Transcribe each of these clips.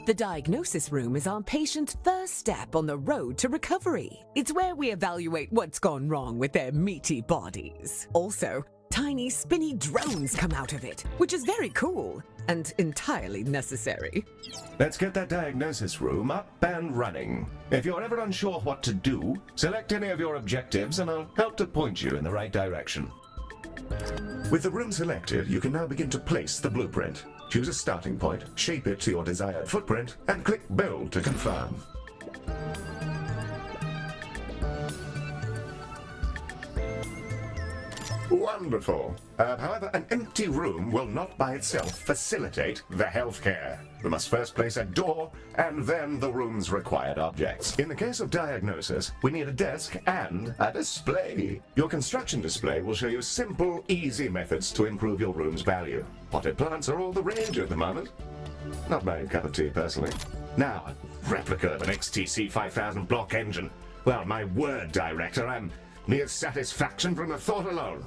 The diagnosis room is our patient's first step on the road to recovery. It's where we evaluate what's gone wrong with their meaty bodies. Also, tiny spinny drones come out of it, which is very cool and entirely necessary. Let's get that diagnosis room up and running. If you're ever unsure what to do, select any of your objectives and I'll help to point you in the right direction. With the room selected, you can now begin to place the blueprint. Choose a starting point, shape it to your desired footprint, and click Build to confirm. Wonderful. However, an empty room will not by itself facilitate the healthcare. We must first place a door and then the room's required objects. In the case of diagnosis, we need a desk and a display. Your construction display will show you simple, easy methods to improve your room's value. Potted plants are all the rage at the moment. Not my cup of tea, personally. Now, a replica of an XTC 5000 block engine. Well, my word, Director, I'm mere satisfaction from the thought alone.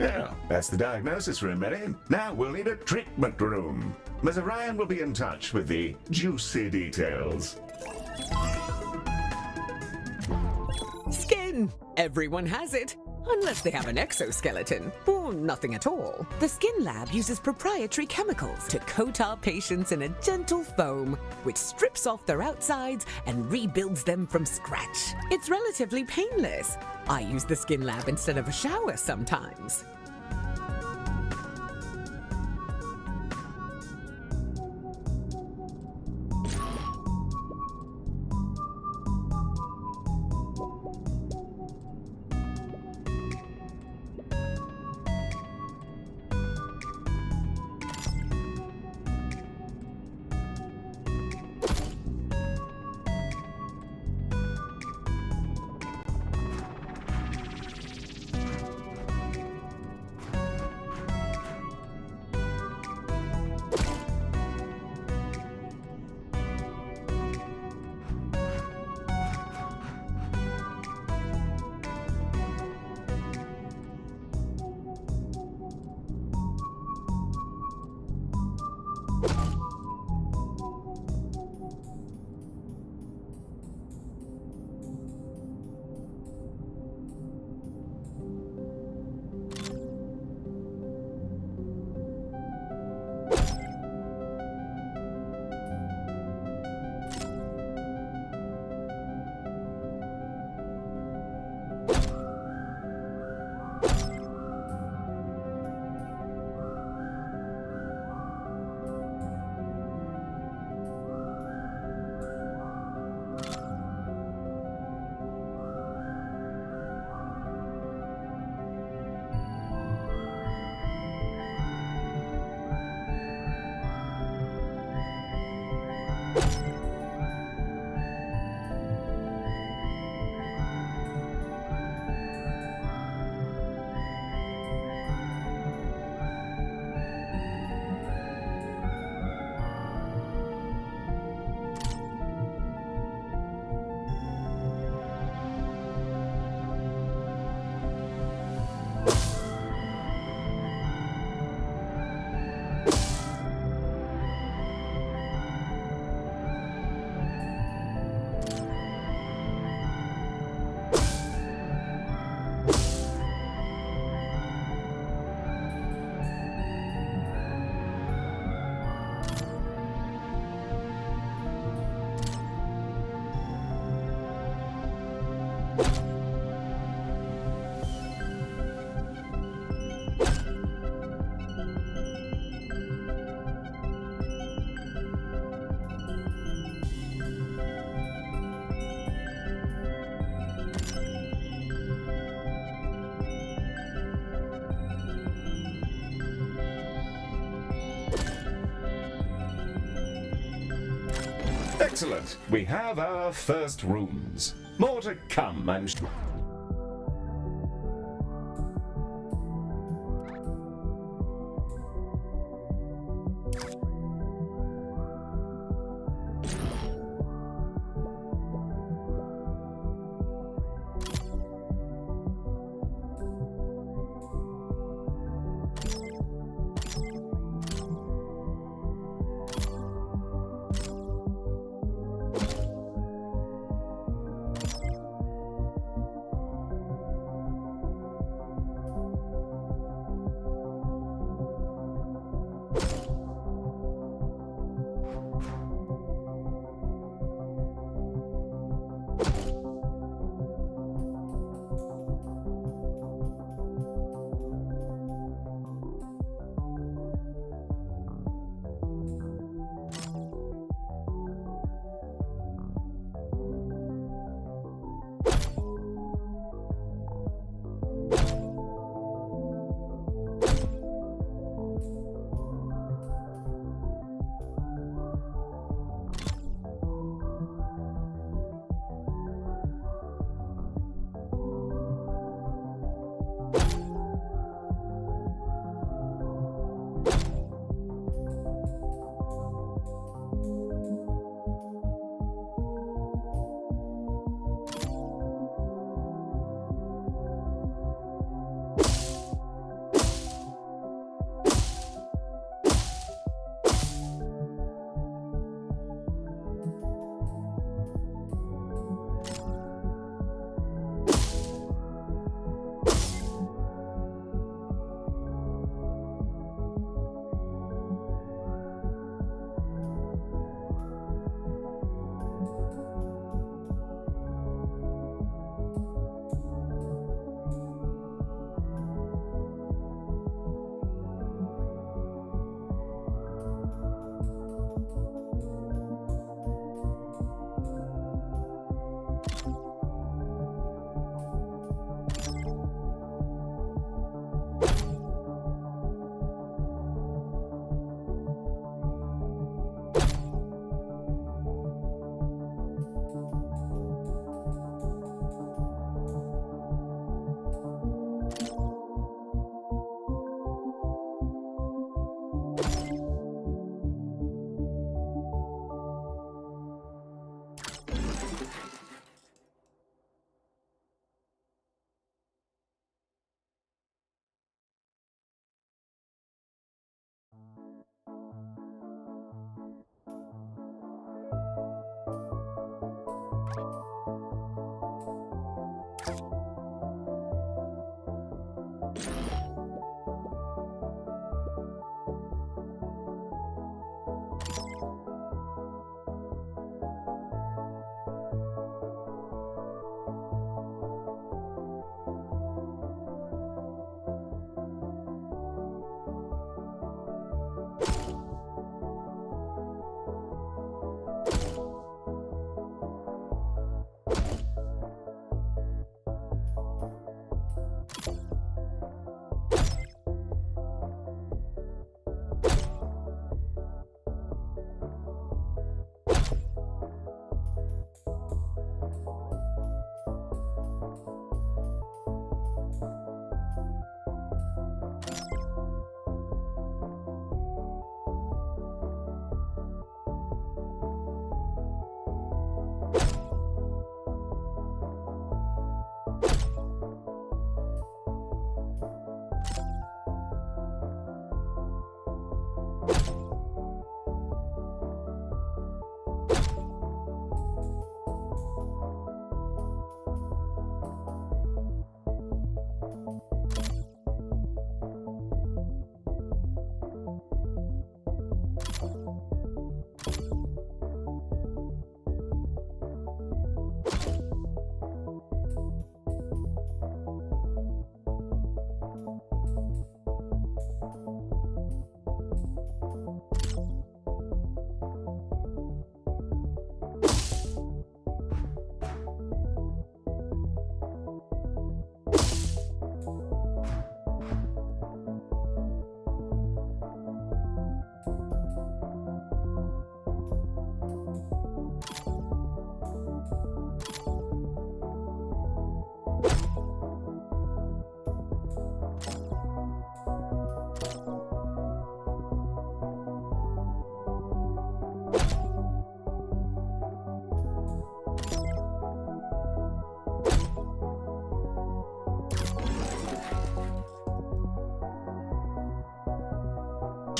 Yeah, that's the diagnosis room, Eddie. Now we'll need a treatment room. Mr. Ryan will be in touch with the juicy details. Skin! Everyone has it. Unless they have an exoskeleton, or nothing at all. The Skin Lab uses proprietary chemicals to coat our patients in a gentle foam, which strips off their outsides and rebuilds them from scratch. It's relatively painless. I use the Skin Lab instead of a shower sometimes. Excellent. We have our first rooms. More to come, I'm sure.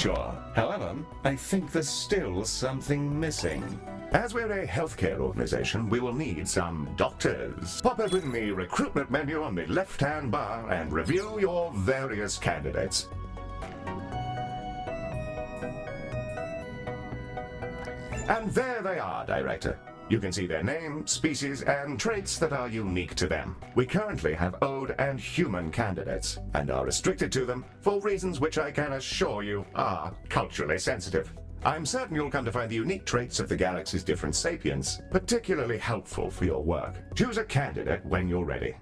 sure. However, I think there's still something missing. As we're a healthcare organization, we will need some doctors. Pop open the recruitment menu on the left-hand bar and review your various candidates. And there they are, Director. You can see their name, species, and traits that are unique to them. We currently have Ode and human candidates, and are restricted to them for reasons which I can assure you are culturally sensitive. I'm certain you'll come to find the unique traits of the galaxy's different sapiens particularly helpful for your work. Choose a candidate when you're ready.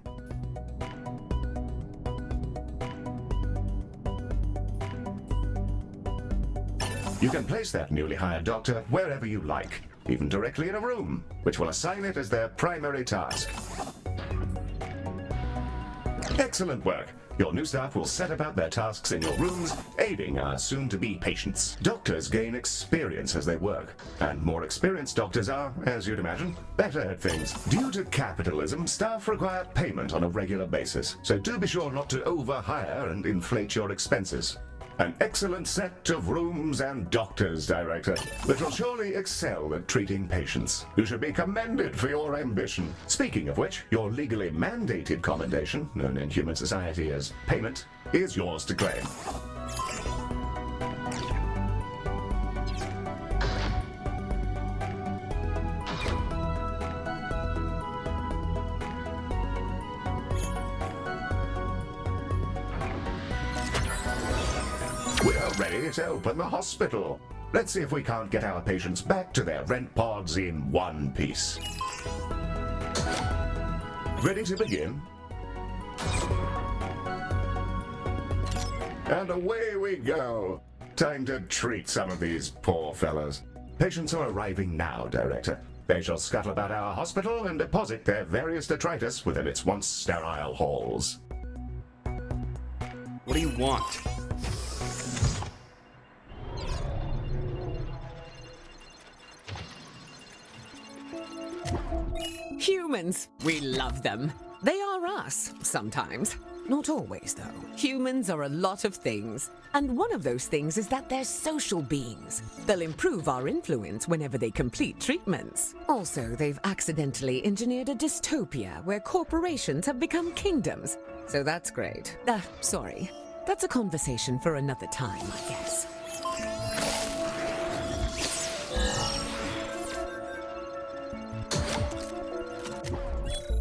You can place that newly hired doctor wherever you like, even directly in a room, which will assign it as their primary task. Excellent work! Your new staff will set about their tasks in your rooms, aiding our soon-to-be patients. Doctors gain experience as they work, and more experienced doctors are, as you'd imagine, better at things. Due to capitalism, staff require payment on a regular basis, so do be sure not to overhire and inflate your expenses. An excellent set of rooms and doctors, Director, that will surely excel at treating patients. You should be commended for your ambition. Speaking of which, your legally mandated commendation, known in human society as payment, is yours to claim. We're ready to open the hospital. Let's see if we can't get our patients back to their rent pods in one piece. Ready to begin? And away we go. Time to treat some of these poor fellows. Patients are arriving now, Director. They shall scuttle about our hospital and deposit their various detritus within its once sterile halls. What do you want? Humans, we love them. They are us, sometimes. Not always, though. Humans are a lot of things. And one of those things is that they're social beings. They'll improve our influence whenever they complete treatments. Also, they've accidentally engineered a dystopia where corporations have become kingdoms. So that's great. Sorry. That's a conversation for another time, I guess.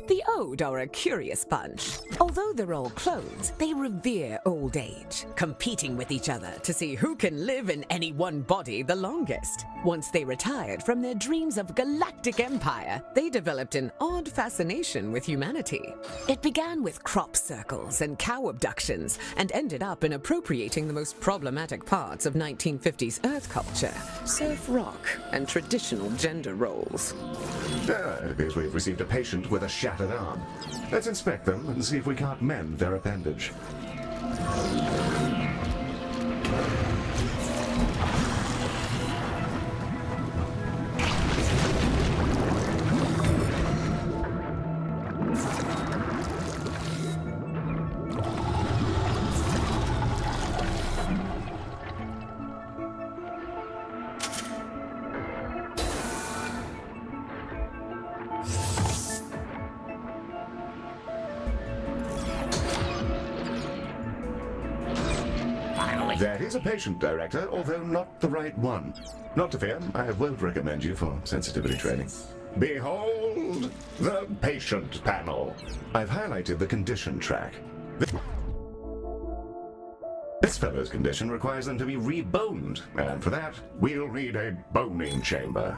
The Ode are a curious bunch. Although they're all clones, they revere old age, competing with each other to see who can live in any one body the longest. Once they retired from their dreams of galactic empire, they developed an odd fascination with humanity. It began with crop circles and cow abductions, and ended up in appropriating the most problematic parts of 1950s Earth culture, surf rock, and traditional gender roles. It appears we've received a patient with a shattered arm. Let's inspect them and see if we can't mend their appendage. That is a patient, Director, although not the right one. Not to fear, I won't recommend you for sensitivity training. Behold the patient panel. I've highlighted the condition track. This fellow's condition requires them to be reboned, and for that, we'll need a boning chamber.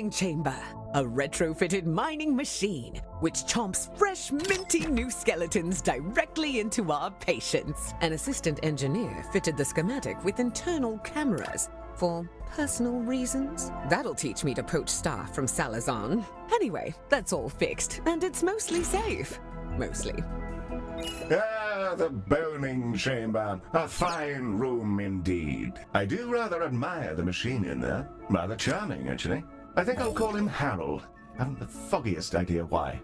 boning chamber, a retrofitted mining machine which chomps fresh, minty new skeletons directly into our patients. An assistant engineer fitted the schematic with internal cameras for personal reasons. That'll teach me to poach staff from Salazar. Anyway, that's all fixed, and it's mostly safe. Mostly. Ah, the boning chamber. A fine room indeed. I do rather admire the machine in there. Rather charming, actually. I think I'll call him Harold. Haven't the foggiest idea why.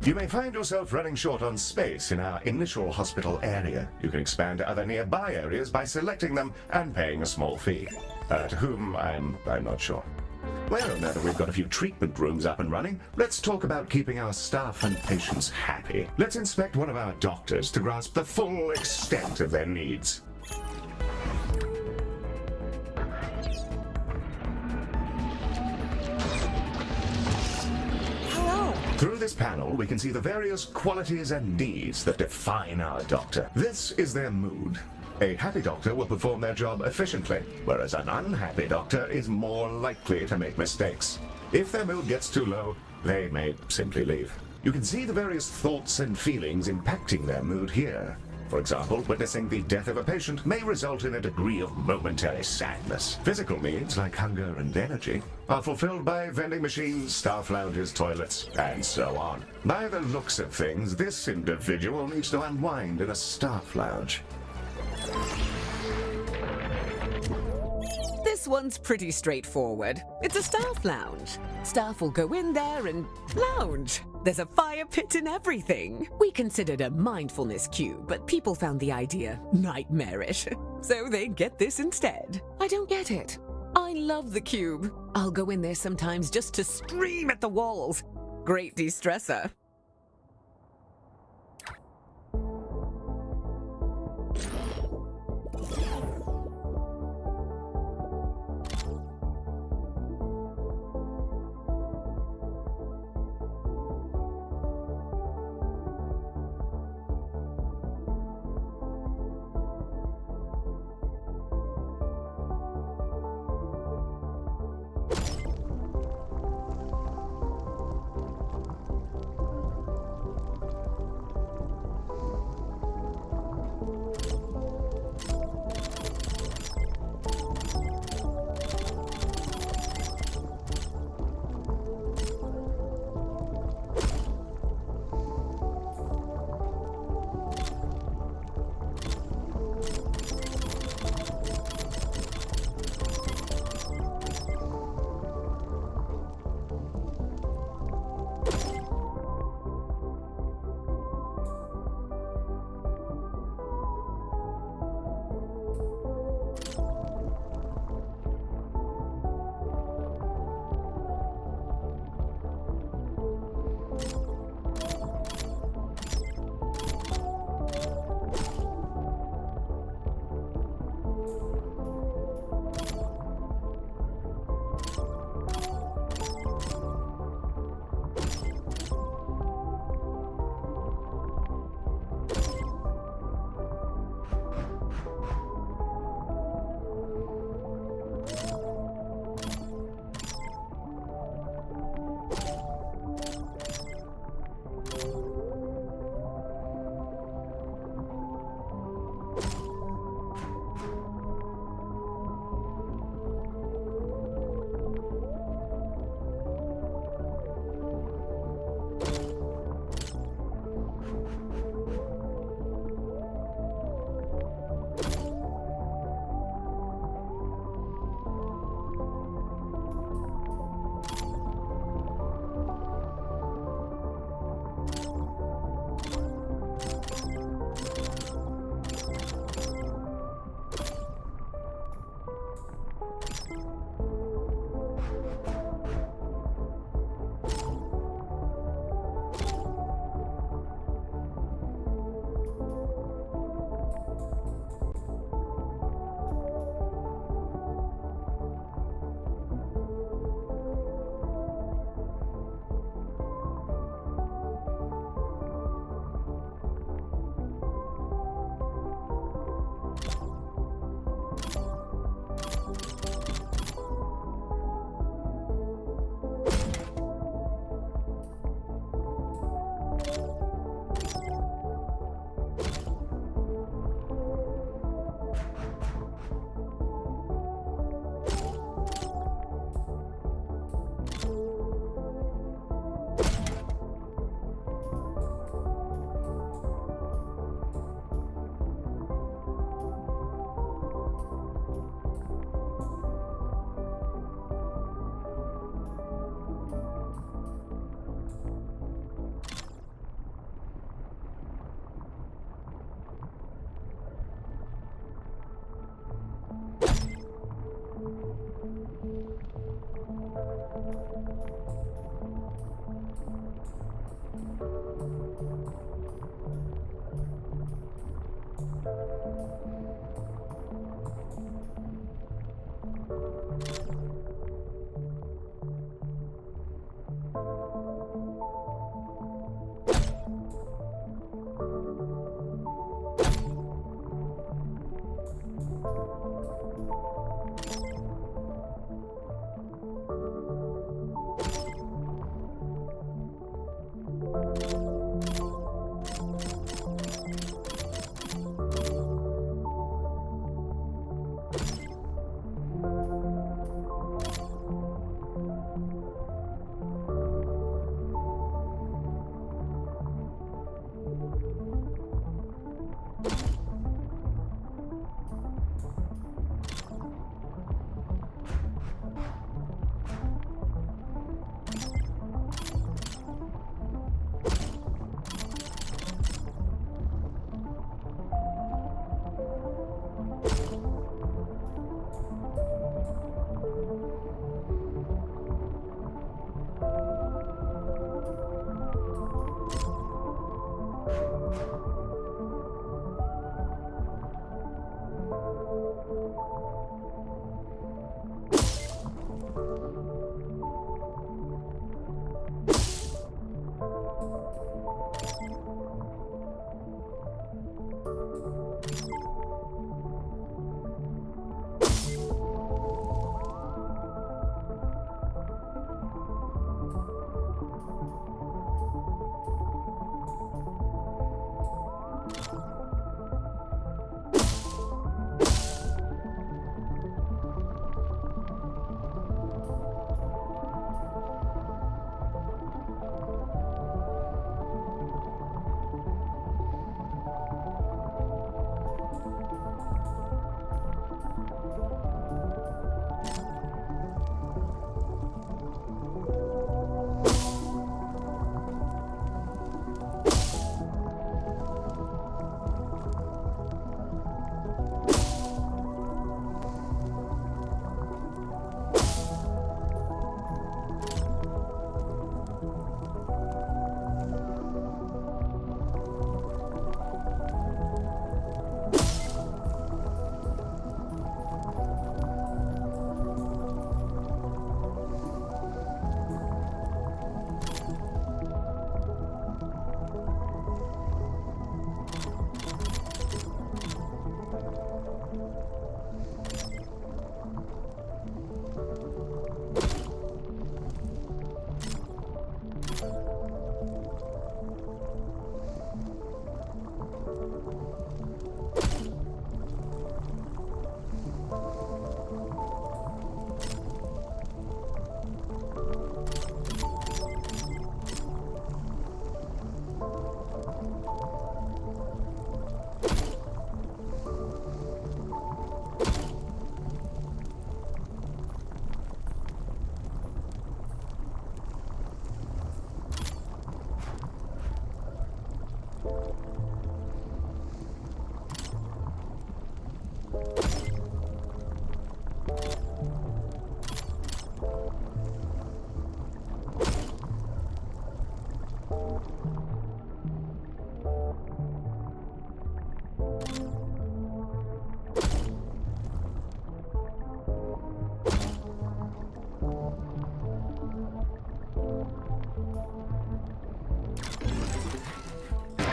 You may find yourself running short on space in our initial hospital area. You can expand to other nearby areas by selecting them and paying a small fee. To whom, I'm not sure. Well, now that we've got a few treatment rooms up and running, let's talk about keeping our staff and patients happy. Let's inspect one of our doctors to grasp the full extent of their needs. Through this panel, we can see the various qualities and needs that define our doctor. This is their mood. A happy doctor will perform their job efficiently, whereas an unhappy doctor is more likely to make mistakes. If their mood gets too low, they may simply leave. You can see the various thoughts and feelings impacting their mood here. For example, witnessing the death of a patient may result in a degree of momentary sadness. Physical needs, like hunger and energy, are fulfilled by vending machines, staff lounges, toilets, and so on. By the looks of things, this individual needs to unwind in a staff lounge. This one's pretty straightforward. It's a staff lounge. Staff will go in there and lounge. There's a fire pit and everything. We considered a mindfulness cube, but people found the idea nightmarish. So they get this instead. I don't get it. I love the cube. I'll go in there sometimes just to scream at the walls. Great de-stressor.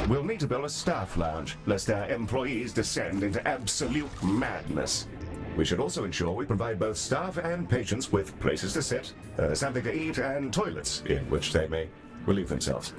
We'll need to build a staff lounge, lest our employees descend into absolute madness. We should also ensure we provide both staff and patients with places to sit, something to eat, and toilets in which they may relieve themselves.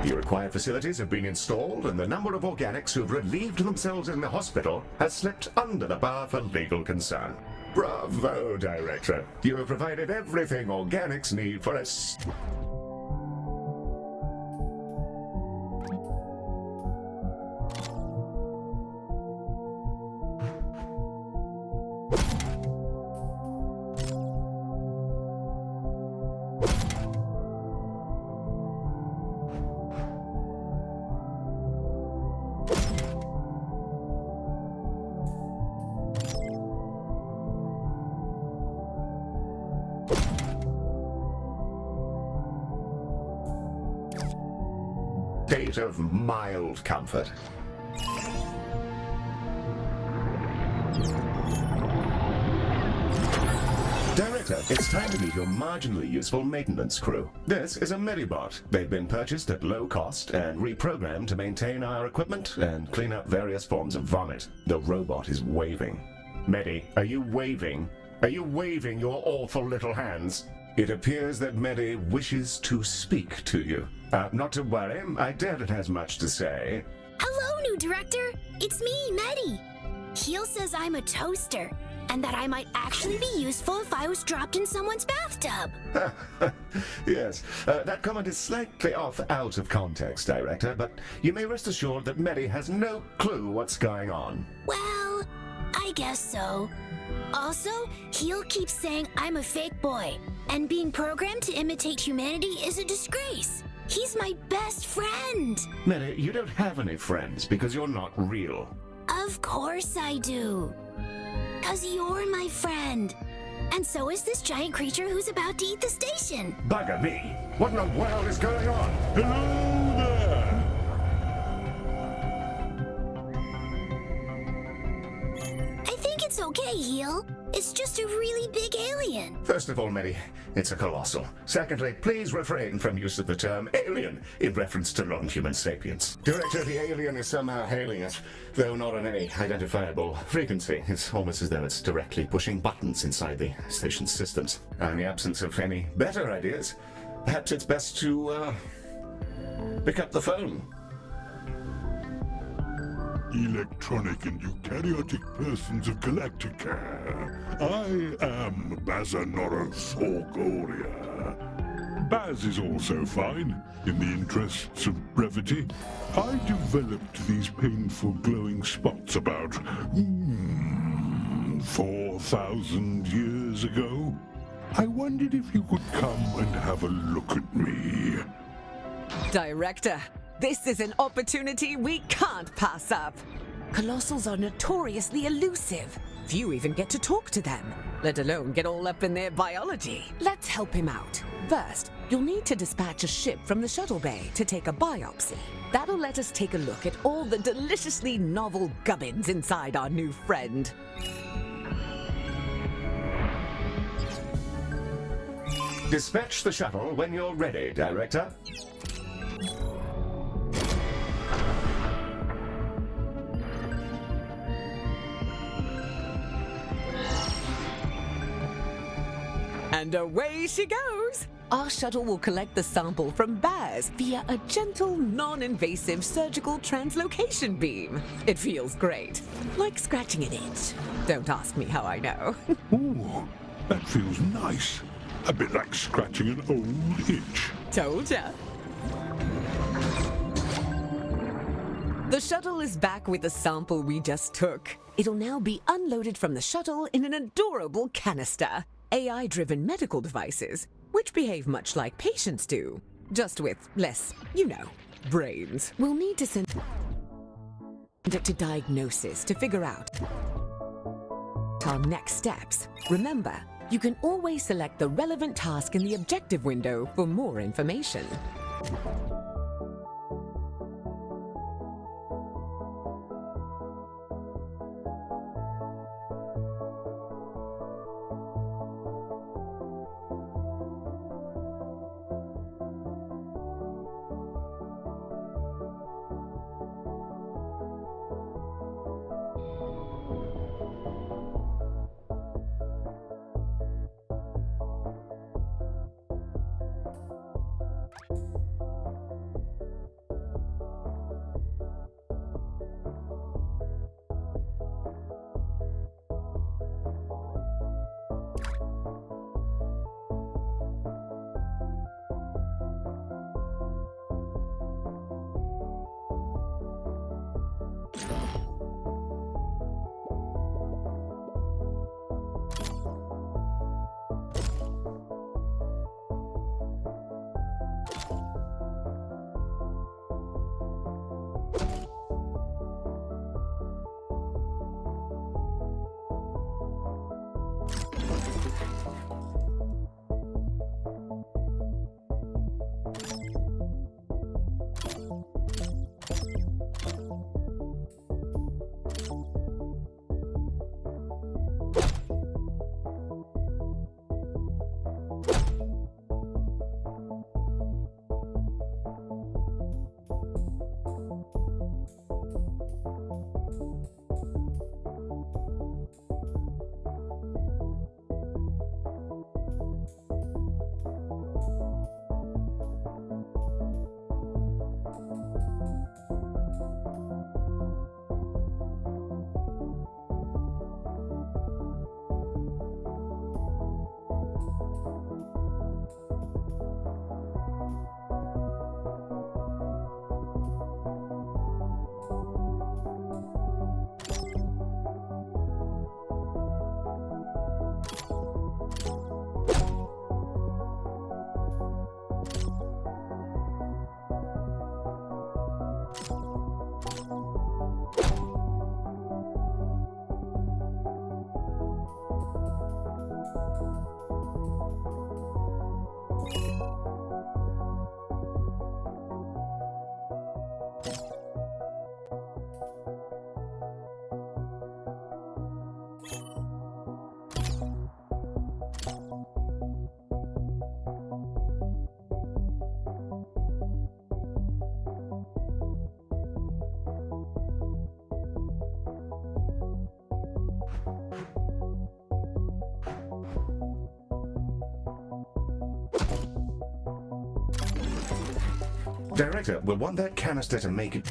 The required facilities have been installed, and the number of organics who've relieved themselves in the hospital has slipped under the bar for legal concern. Bravo, Director. You have provided everything organics need for us. State of mild comfort. Director, it's time to meet your marginally useful maintenance crew. This is a Medibot. They've been purchased at low cost and reprogrammed to maintain our equipment and clean up various forms of vomit. The robot is waving. Medi, are you waving? Are you waving your awful little hands? It appears that Medi wishes to speak to you. Not to worry, I doubt it has much to say. Hello, new director. It's me, Medi. Heel says I'm a toaster, and that I might actually be useful if I was dropped in someone's bathtub. Yes, that comment is slightly off out of context, Director, but you may rest assured that Medi has no clue what's going on. Well, I guess so. Also, Heel keeps saying I'm a fake boy, and being programmed to imitate humanity is a disgrace. He's my best friend. Medi, you don't have any friends because you're not real. Of course I do. 'Cause you're my friend. And so is this giant creature who's about to eat the station. Bugger me! What in the world is going on? Hello there! I think it's okay, Heel. It's just a really big alien. First of all, Medi, it's a colossal. Secondly, please refrain from use of the term alien in reference to non-human sapiens. Director, the alien is somehow hailing us, though not on any identifiable frequency. It's almost as though it's directly pushing buttons inside the station's systems. In the absence of any better ideas, perhaps it's best to, pick up the phone. Electronic and eukaryotic persons of Galacticare. I am Bazanoros Orgoria. Baz is also fine, in the interests of brevity. I developed these painful glowing spots about 4,000 years ago. I wondered if you could come and have a look at me. Director, this is an opportunity we can't pass up. Colossals are notoriously elusive. Few even get to talk to them, let alone get all up in their biology. Let's help him out. First, you'll need to dispatch a ship from the shuttle bay to take a biopsy. That'll let us take a look at all the deliciously novel gubbins inside our new friend. Dispatch the shuttle when you're ready, Director. And away she goes! Our shuttle will collect the sample from Baz via a gentle, non-invasive surgical translocation beam. It feels great, like scratching an itch. Don't ask me how I know. Ooh, that feels nice. A bit like scratching an old itch. Told ya. The shuttle is back with the sample we just took. It'll now be unloaded from the shuttle in an adorable canister. AI-driven medical devices, which behave much like patients do, just with less, brains. We'll need to send it to diagnosis to figure out our next steps. Remember, you can always select the relevant task in the objective window for more information. Director, we'll want that canister to make it...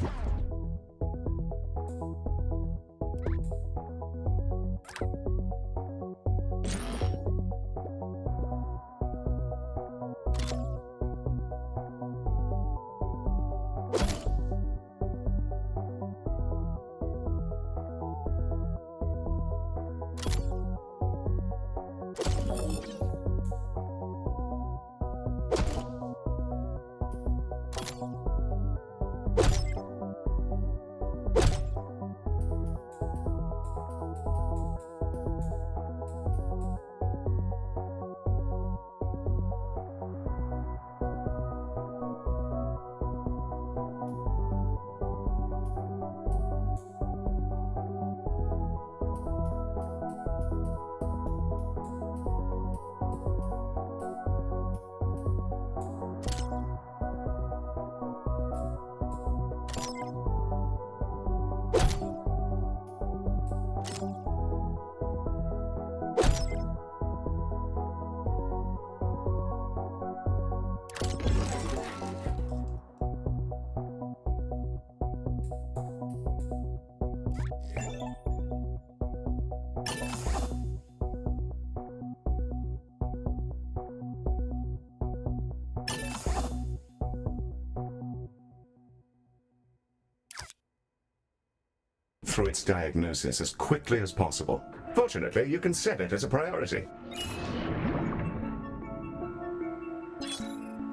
through its diagnosis as quickly as possible. Fortunately, you can set it as a priority.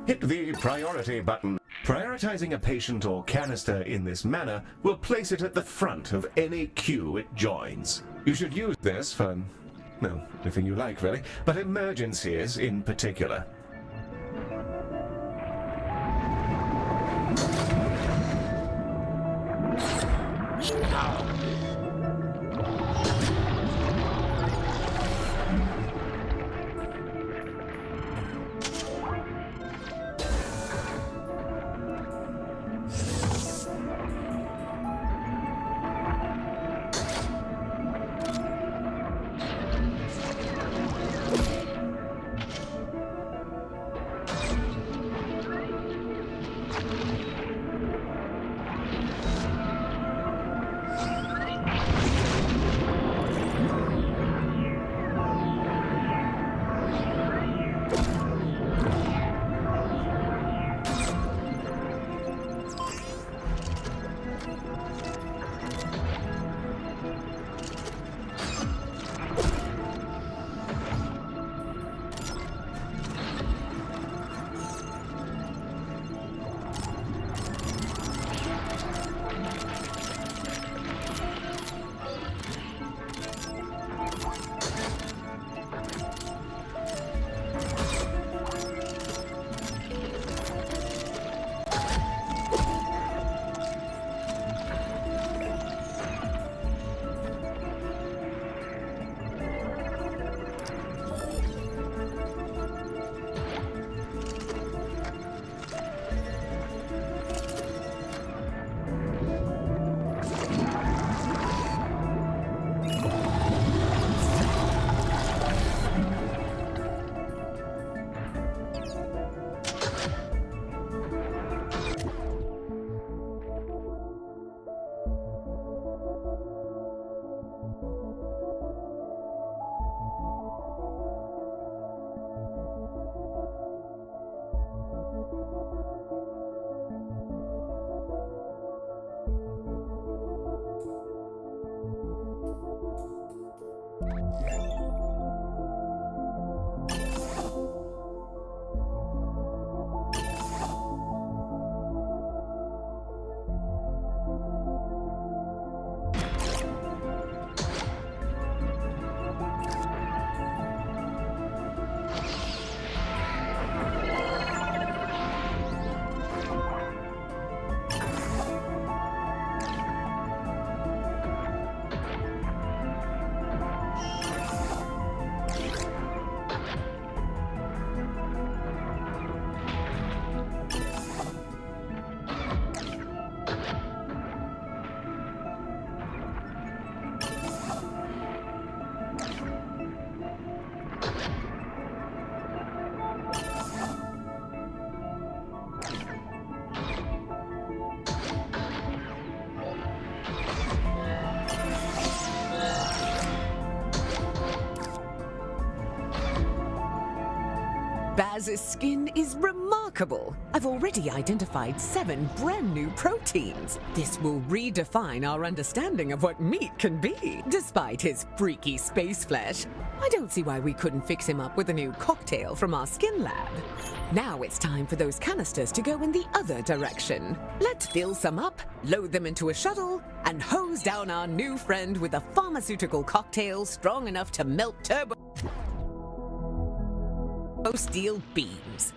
Hit the priority button. Prioritizing a patient or canister in this manner will place it at the front of any queue it joins. You should use this for, well, anything you like really, but emergencies in particular. Baz's skin is remarkable. I've already identified 7 brand new proteins. This will redefine our understanding of what meat can be. Despite his freaky space flesh, I don't see why we couldn't fix him up with a new cocktail from our skin lab. Now it's time for those canisters to go in the other direction. Let's fill some up, load them into a shuttle, and hose down our new friend with a pharmaceutical cocktail strong enough to melt turbo steel beams.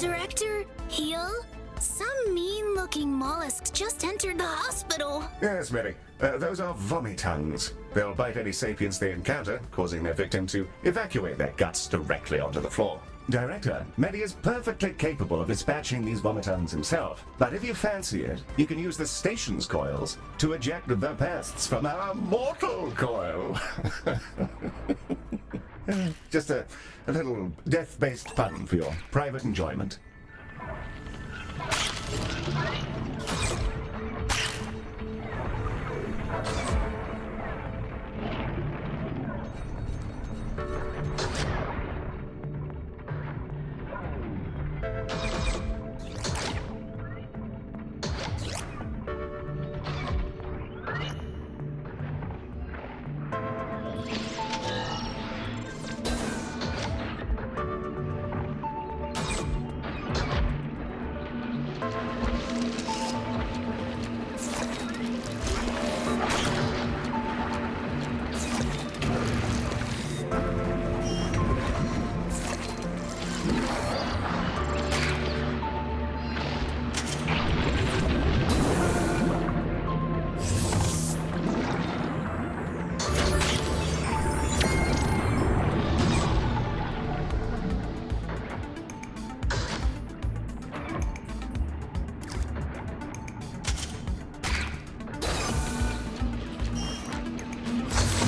Director, Heel? Some mean-looking mollusks just entered the hospital. Yes, Mary. Those are vomitongues. They'll bite any sapiens they encounter, causing their victim to evacuate their guts directly onto the floor. Director, Medi is perfectly capable of dispatching these vomitongues himself, but if you fancy it, you can use the station's coils to eject the pests from our mortal coil. Just a little death-based pun for your private enjoyment.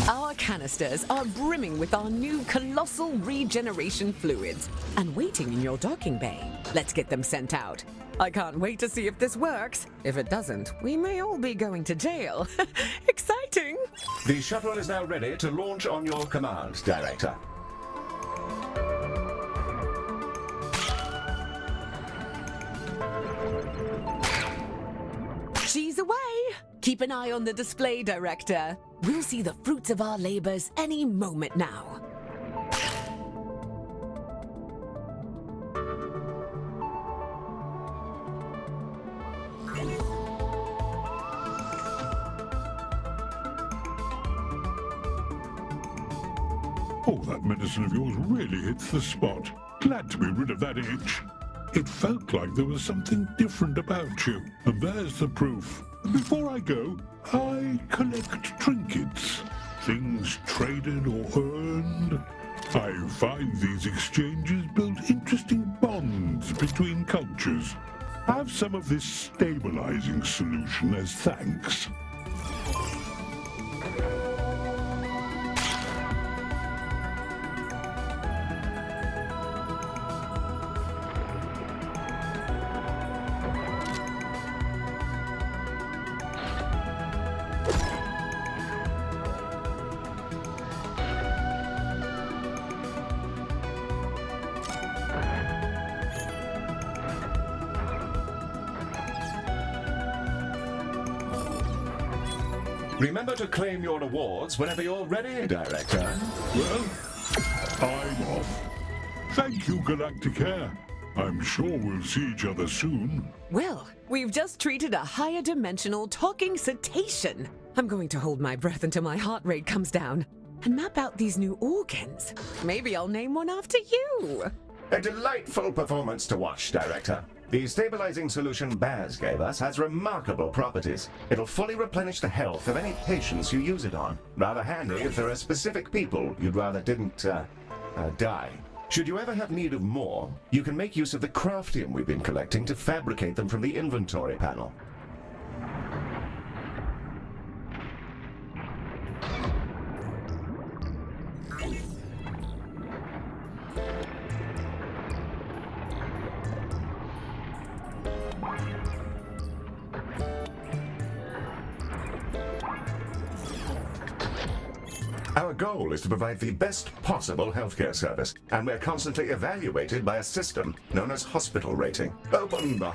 Our canisters are brimming with our new colossal regeneration fluids and waiting in your docking bay. Let's get them sent out. I can't wait to see if this works. If it doesn't, we may all be going to jail. Exciting! The shuttle is now ready to launch on your command, Director. She's away! Keep an eye on the display, Director. We'll see the fruits of our labors any moment now. Oh, that medicine of yours really hits the spot. Glad to be rid of that itch. It felt like there was something different about you, and there's the proof. Before I go, I collect trinkets, things traded or earned. I find these exchanges build interesting bonds between cultures. Have some of this stabilizing solution as thanks. Remember to claim your awards whenever you're ready, Director. Well, I'm off. Thank you, Galacticare. I'm sure we'll see each other soon. Well, we've just treated a higher dimensional talking cetacean. I'm going to hold my breath until my heart rate comes down and map out these new organs. Maybe I'll name one after you. A delightful performance to watch, Director. The stabilizing solution Baz gave us has remarkable properties. It'll fully replenish the health of any patients you use it on. Rather handy if there are specific people you'd rather didn't, die. Should you ever have need of more, you can make use of the craftium we've been collecting to fabricate them from the inventory panel. Our goal is to provide the best possible healthcare service, and we're constantly evaluated by a system known as hospital rating. Open the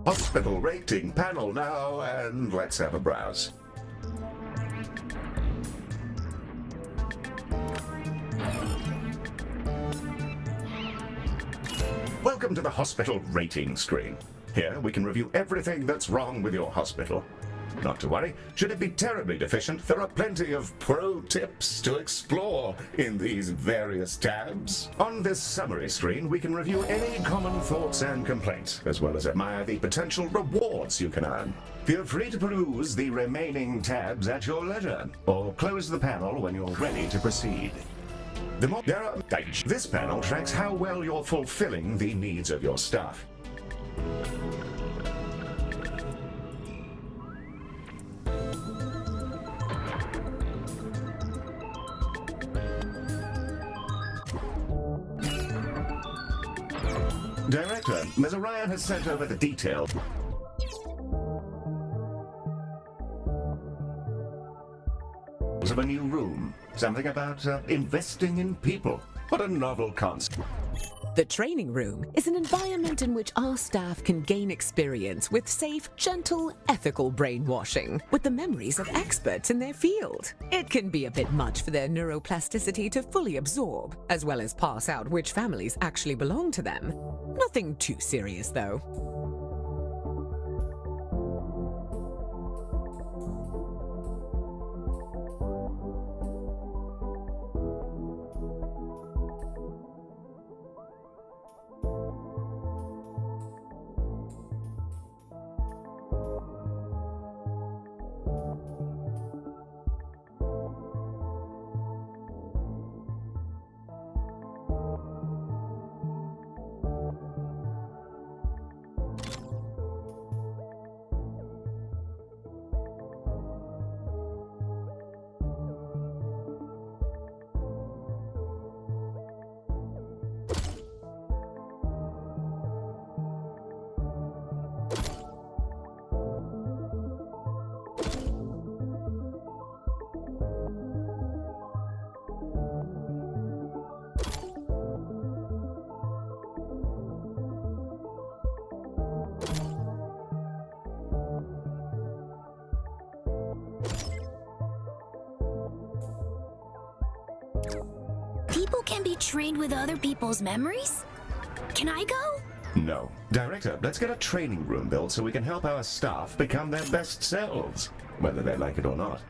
hospital rating panel now, and let's have a browse. Welcome to the hospital rating screen. Here we can review everything that's wrong with your hospital. Not to worry, should it be terribly deficient, there are plenty of pro tips to explore in these various tabs. On this summary screen, we can review any common thoughts and complaints, as well as admire the potential rewards you can earn. Feel free to peruse the remaining tabs at your leisure, or close the panel when you're ready to proceed. This panel tracks how well you're fulfilling the needs of your staff. Director, Ms. Orion has sent over the details of a new room. Something about investing in people. What a novel concept. The training room is an environment in which our staff can gain experience with safe, gentle, ethical brainwashing with the memories of experts in their field. It can be a bit much for their neuroplasticity to fully absorb, as well as pass out which families actually belong to them. Nothing too serious, though. People can be trained with other people's memories? Can I go? No. Director, let's get a training room built so we can help our staff become their best selves, whether they like it or not.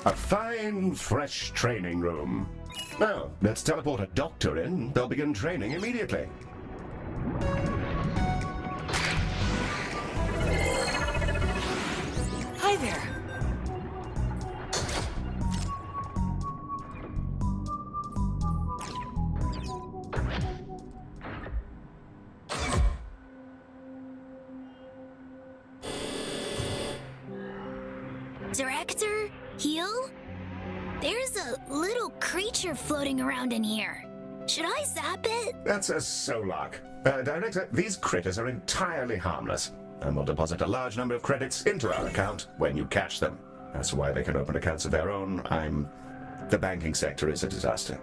A fine, fresh training room. Now, let's teleport a doctor in. They'll begin training immediately. Hi there. Director? Heal? There's a little creature floating around in here. Should I zap it? That's a Solok. Director, these critters are entirely harmless, and will deposit a large number of credits into our account when you catch them. That's why they can open accounts of their own. The banking sector is a disaster.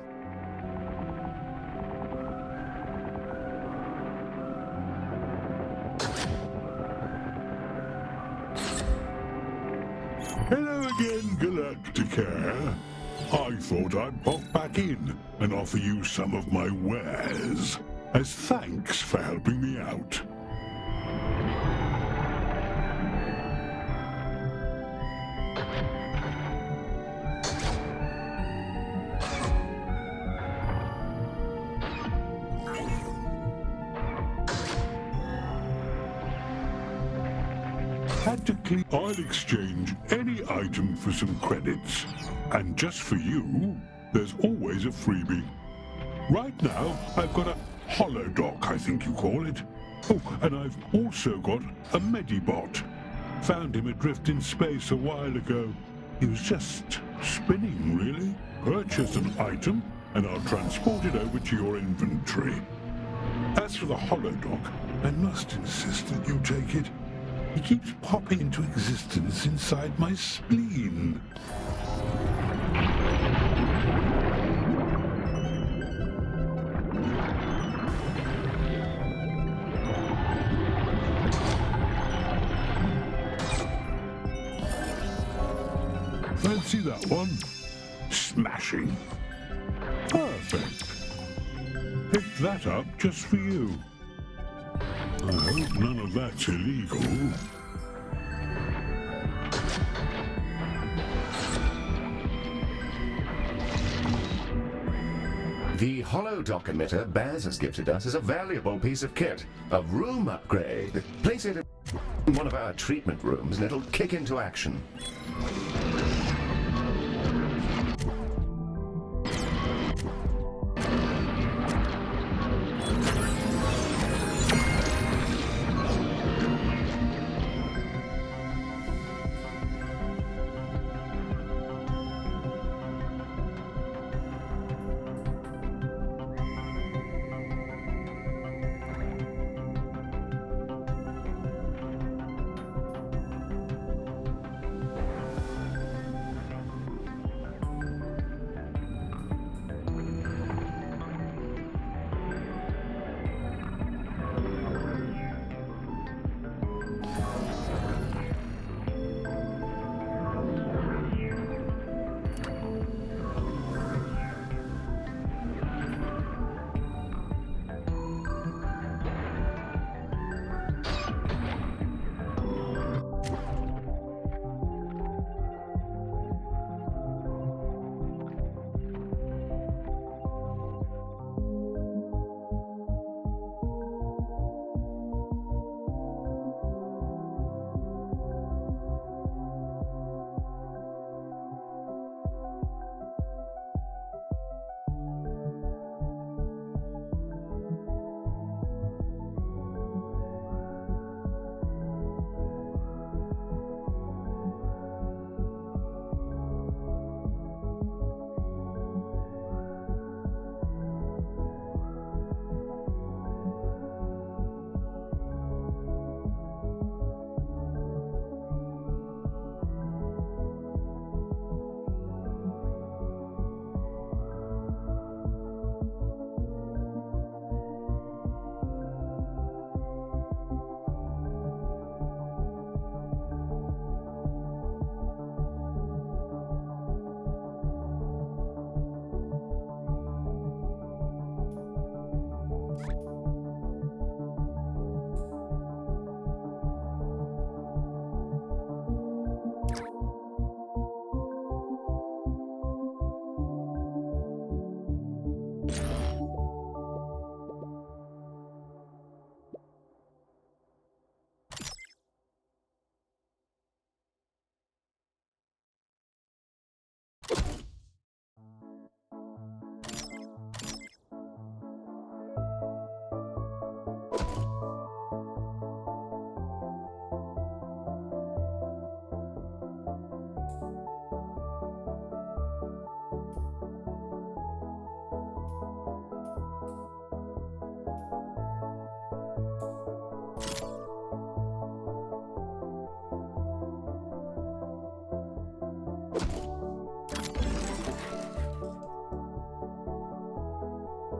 Hello again, Galacticare. I thought I'd pop back in and offer you some of my wares, as thanks for helping me out. I'll exchange any item for some credits. And just for you, there's always a freebie. Right now, I've got a holodoc, I think you call it. Oh, and I've also got a Medibot. Found him adrift in space a while ago. He was just spinning, really. Purchase an item, and I'll transport it over to your inventory. As for the holodoc, I must insist that you take it. He keeps popping into existence inside my spleen. Fancy that one? Smashing. Perfect. Pick that up just for you. I hope none of that's illegal. The holodoc emitter Baz has gifted us is a valuable piece of kit. A room upgrade. Place it in one of our treatment rooms and it'll kick into action.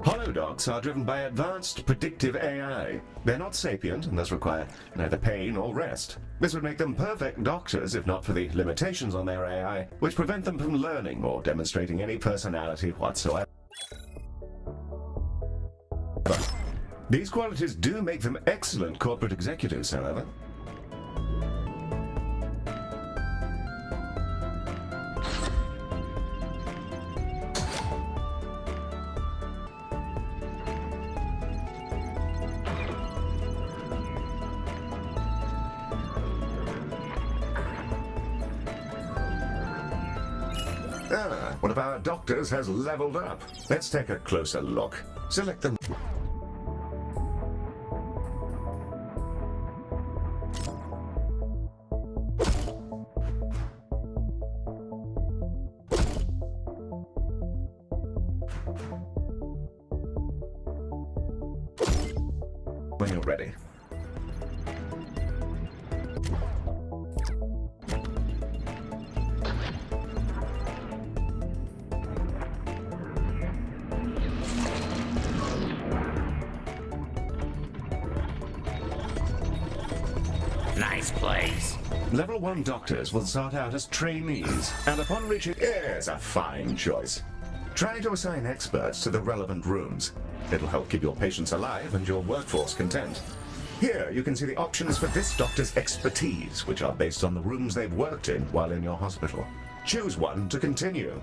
Holodocs are driven by advanced predictive AI. They're not sapient and thus require neither pain or rest. This would make them perfect doctors if not for the limitations on their AI, which prevent them from learning or demonstrating any personality whatsoever. These qualities do make them excellent corporate executives, however. One of our doctors has leveled up. Let's take a closer look. Select them. When you're ready. Nice place. Level 1 doctors will start out as trainees, and upon reaching... Here's a fine choice. Try to assign experts to the relevant rooms. It'll help keep your patients alive and your workforce content. Here you can see the options for this doctor's expertise, which are based on the rooms they've worked in while in your hospital. Choose one to continue.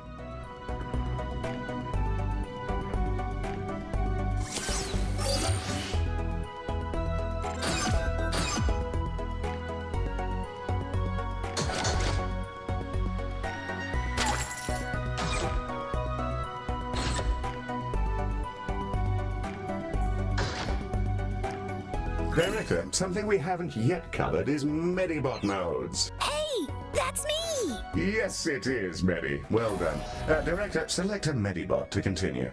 Director, something we haven't yet covered is Medibot modes. Hey, that's me! Yes, it is, Medi. Well done. Director, select a Medibot to continue.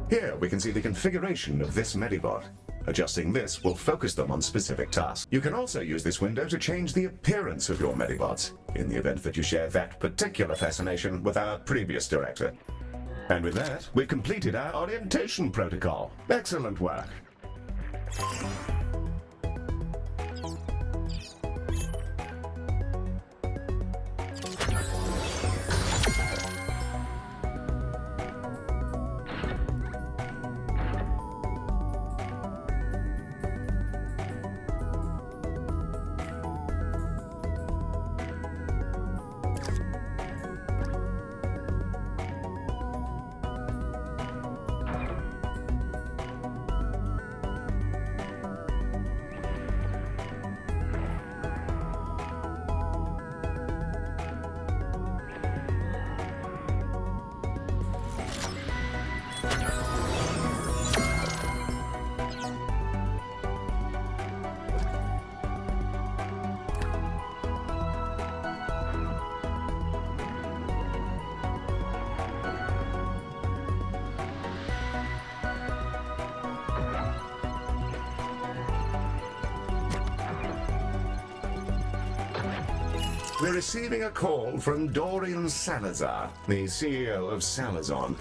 Here we can see the configuration of this Medibot. Adjusting this will focus them on specific tasks. You can also use this window to change the appearance of your Medibots, in the event that you share that particular fascination with our previous director. And with that, we've completed our orientation protocol. Excellent work. We're receiving a call from Dorian Salazar, the CEO of Salazon.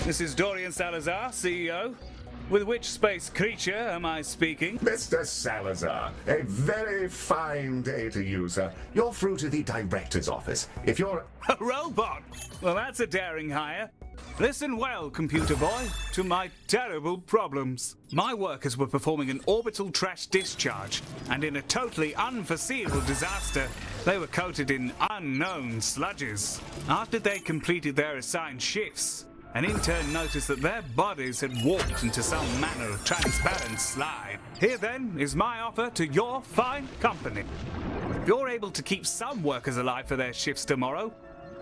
This is Dorian Salazar, CEO. With which space creature am I speaking? Mr. Salazar, a very fine day to you, sir. You're through to the director's office. If you're... A robot? Well, that's a daring hire. Listen well, computer boy, to my terrible problems. My workers were performing an orbital trash discharge, and in a totally unforeseeable disaster, they were coated in unknown sludges. After they completed their assigned shifts, an intern noticed that their bodies had warped into some manner of transparent slime. Here then is my offer to your fine company. If you're able to keep some workers alive for their shifts tomorrow,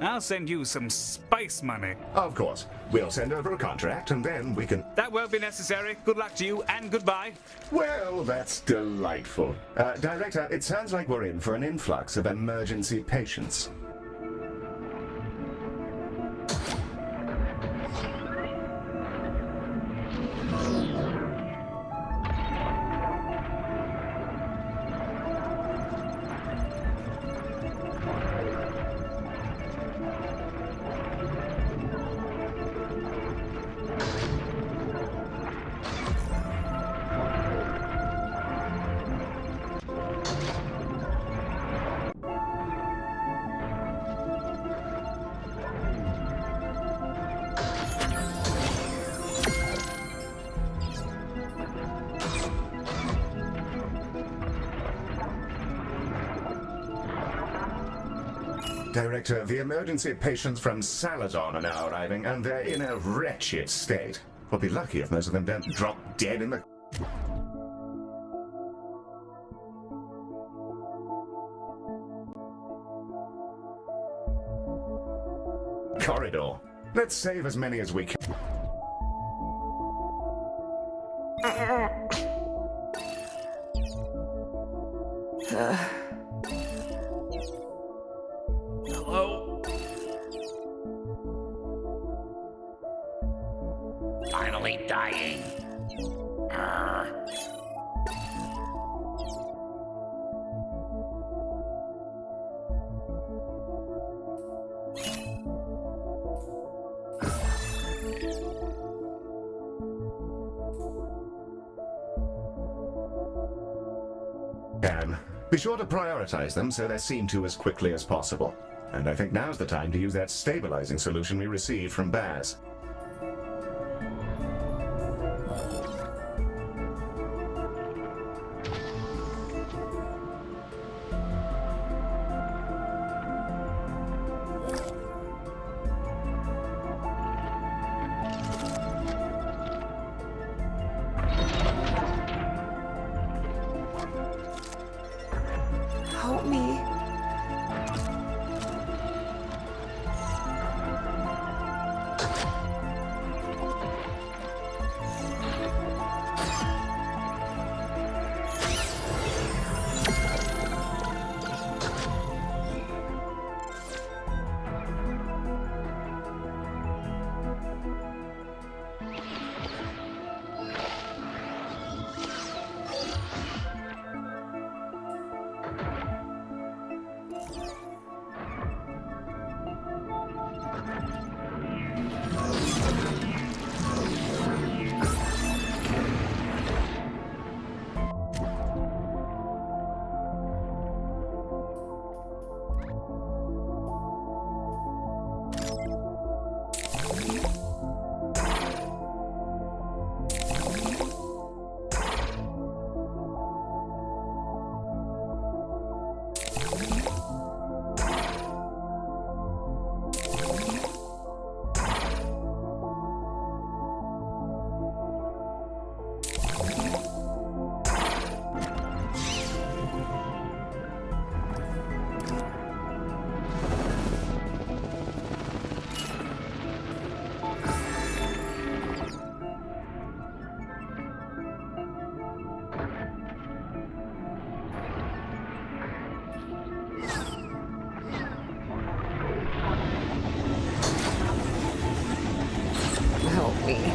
I'll send you some space money. Of course. We'll send over a contract and then we can... That won't be necessary. Good luck to you and goodbye. Well, that's delightful. Director, it sounds like we're in for an influx of emergency patients. Director, the emergency patients from Salazon are now arriving, and they're in a wretched state. We'll be lucky if most of them don't drop dead in the... corridor. Let's save as many as we can. Hello? Finally dying. Be sure to prioritize them so they're seen to as quickly as possible. And I think now's the time to use that stabilizing solution we received from Baz. Help me. Help me.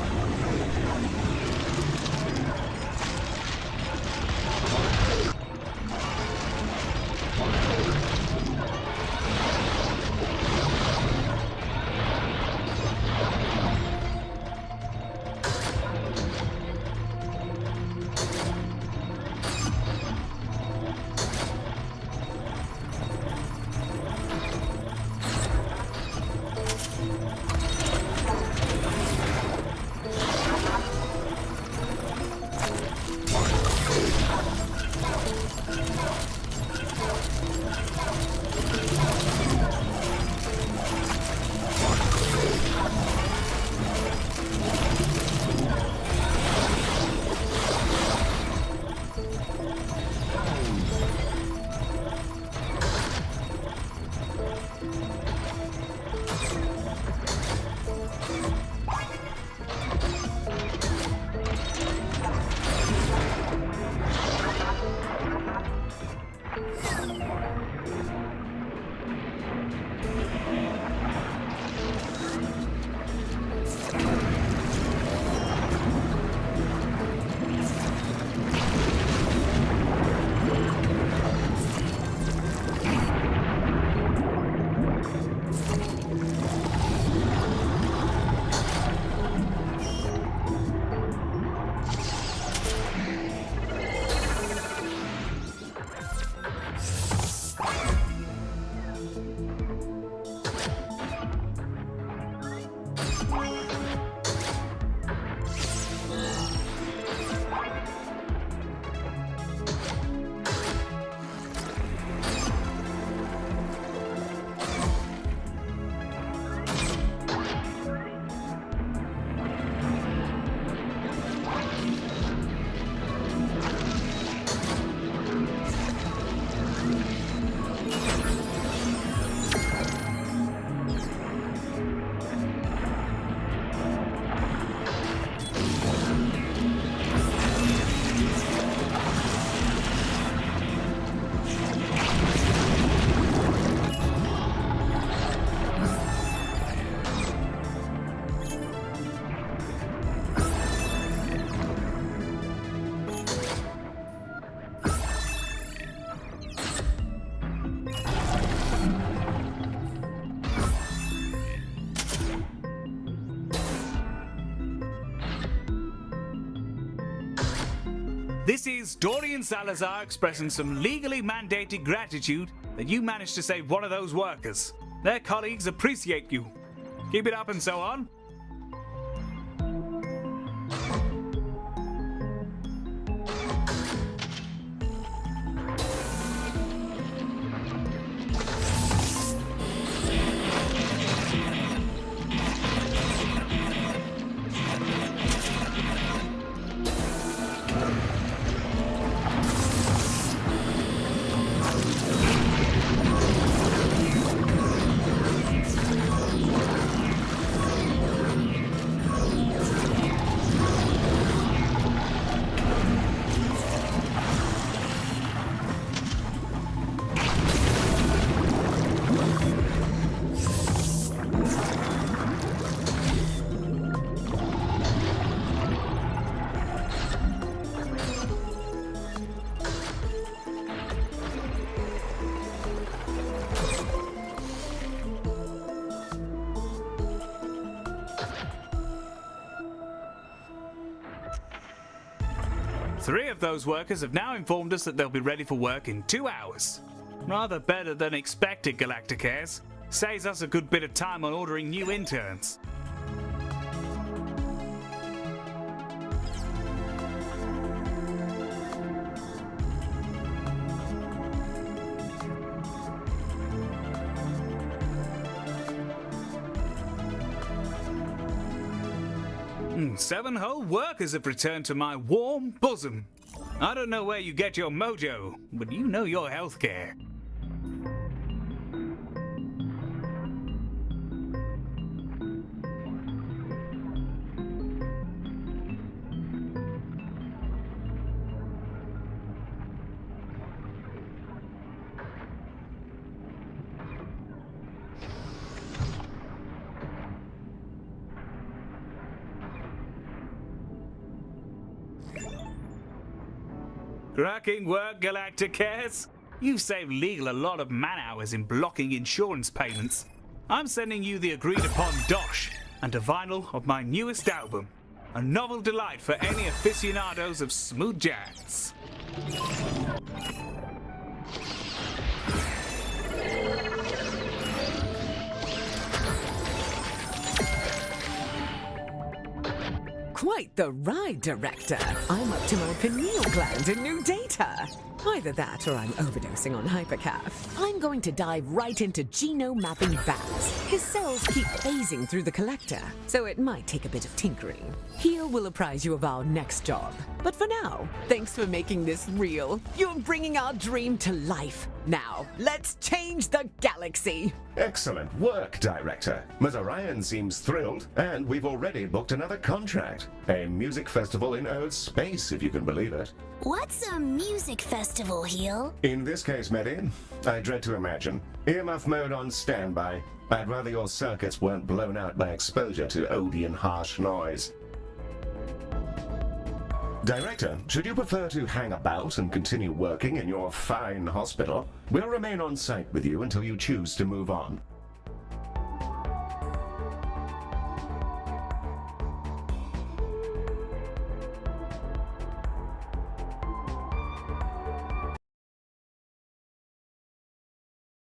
This is Dorian Salazar expressing some legally mandated gratitude that you managed to save one of those workers. Their colleagues appreciate you. Keep it up and so on. Three of those workers have now informed us that they'll be ready for work in 2 hours. Rather better than expected, Galacticares. Saves us a good bit of time on ordering new interns. Seven whole workers have returned to my warm bosom. I don't know where you get your mojo, but you know your healthcare. Cracking work, Galacticares. You've saved Legal a lot of man-hours in blocking insurance payments. I'm sending you the agreed-upon dosh and a vinyl of my newest album, a novel delight for any aficionados of smooth jazz. Quite the ride, Director. I'm up to my pineal gland in new data. Either that or I'm overdosing on hypercaf. I'm going to dive right into genome mapping Baz. His cells keep phasing through the collector, so it might take a bit of tinkering. Heal will apprise you of our next job. But for now, thanks for making this real. You're bringing our dream to life. Now, let's change the galaxy. Excellent work, Director. Mazarian seems thrilled, and we've already booked another contract. A music festival in Earth space, if you can believe it. What's a music festival, Heel? In this case, Medi, I dread to imagine. Earmuff mode on standby. I'd rather your circuits weren't blown out by exposure to Odeon harsh noise. Director, should you prefer to hang about and continue working in your fine hospital, we'll remain on site with you until you choose to move on.